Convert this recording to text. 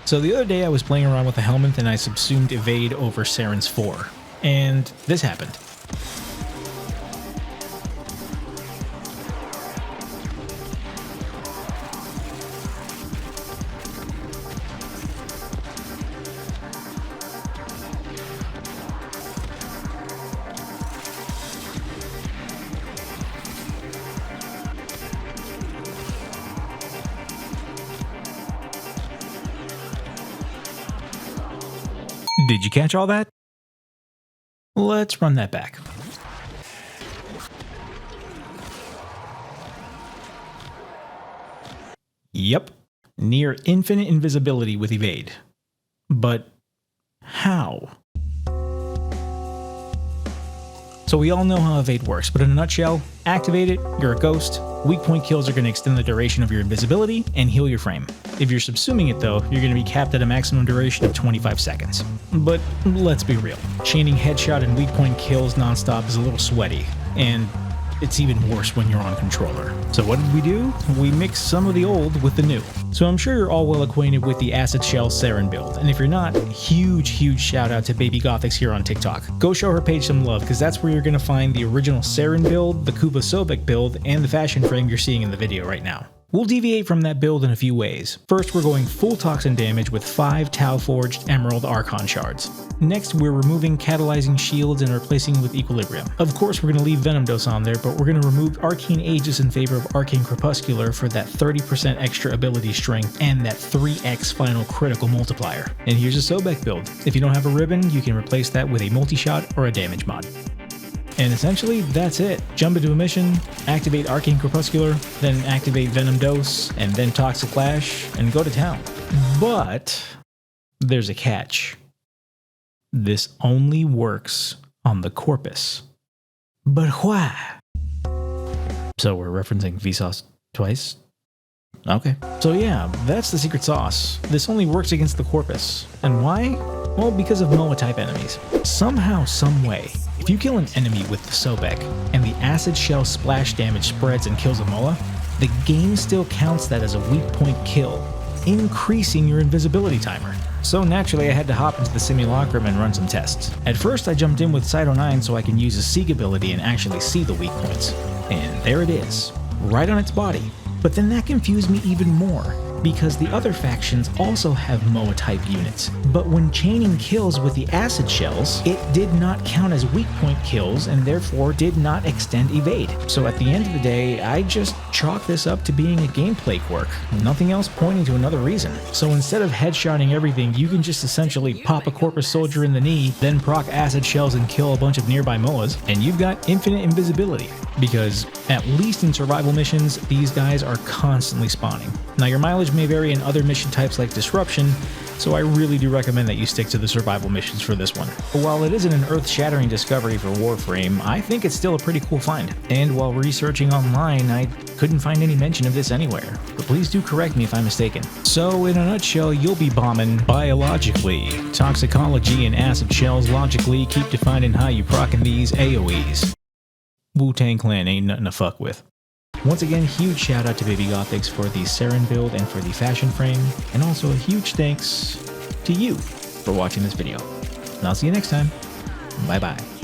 So the other day I was playing around with the helmet and I subsumed evade over Saryn's 4. And this happened. Did you catch all that? Let's run that back. Yep, near infinite invisibility with evade. But how? So we all know how evade works, but in a nutshell, activate it, you're a ghost, weak point kills are going to extend the duration of your invisibility and heal your frame. If you're subsuming it though, you're going to be capped at a maximum duration of 25 seconds. But let's be real, chaining headshot and weak point kills nonstop is a little sweaty, and it's even worse when you're on controller. So what did we do? We mixed some of the old with the new. So I'm sure you're all well acquainted with the Acid Shell Saryn build, and if you're not, huge shout out to Baby Gothics here on TikTok. Go show her page some love, because that's where you're going to find the original Saryn build, the Kuva Sobek build, and the fashion frame you're seeing in the video right now. We'll deviate from that build in a few ways. First, we're going full toxin damage with 5 Tau Forged Emerald Archon shards. Next, we're removing catalyzing shields and replacing with equilibrium. Of course, we're going to leave Venom Dose on there, but we're going to remove Arcane Aegis in favor of Arcane Crepuscular for that 30% extra ability strength and that 3x final critical multiplier. And here's a Sobek build. If you don't have a ribbon, you can replace that with a multi-shot or a damage mod. And essentially, that's it. Jump into a mission, activate Arcane Crepuscular, then activate Venom Dose, and then Toxic Lash, and go to town. But there's a catch. This only works on the Corpus. But why? So we're referencing VSAUCE twice? Okay. So yeah, that's the secret sauce. This only works against the Corpus. And why? Well, because of MOA-type enemies. Somehow, someway, if you kill an enemy with the Sobek, and the Acid Shell splash damage spreads and kills a MOA, the game still counts that as a weak point kill, increasing your invisibility timer. So naturally I had to hop into the simulacrum and run some tests. At first I jumped in with Cyto 9 so I can use a Seek ability and actually see the weak points. And there it is, right on its body. But then that confused me even more, because the other factions also have MOA-type units. But when chaining kills with the Acid Shells, it did not count as weak point kills and therefore did not extend evade. So at the end of the day, I just chalk this up to being a gameplay quirk, nothing else pointing to another reason. So instead of headshotting everything, you can just essentially pop a Corpus Soldier in the knee, then proc Acid Shells and kill a bunch of nearby MOAs, and you've got infinite invisibility. Because, at least in survival missions, these guys are constantly spawning. Now your mileage may vary in other mission types like Disruption, so I really do recommend that you stick to the survival missions for this one. But while it isn't an earth-shattering discovery for Warframe, I think it's still a pretty cool find. And while researching online, I couldn't find any mention of this anywhere, but please do correct me if I'm mistaken. So in a nutshell, you'll be bombing biologically. Toxicology and Acid Shells logically keep defining how you procking these AoEs. Wu-Tang Clan ain't nothing to fuck with. Once again, huge shout out to Baby Gothics for the Saryn build and for the fashion frame, and also a huge thanks to you for watching this video. And I'll see you next time. Bye bye.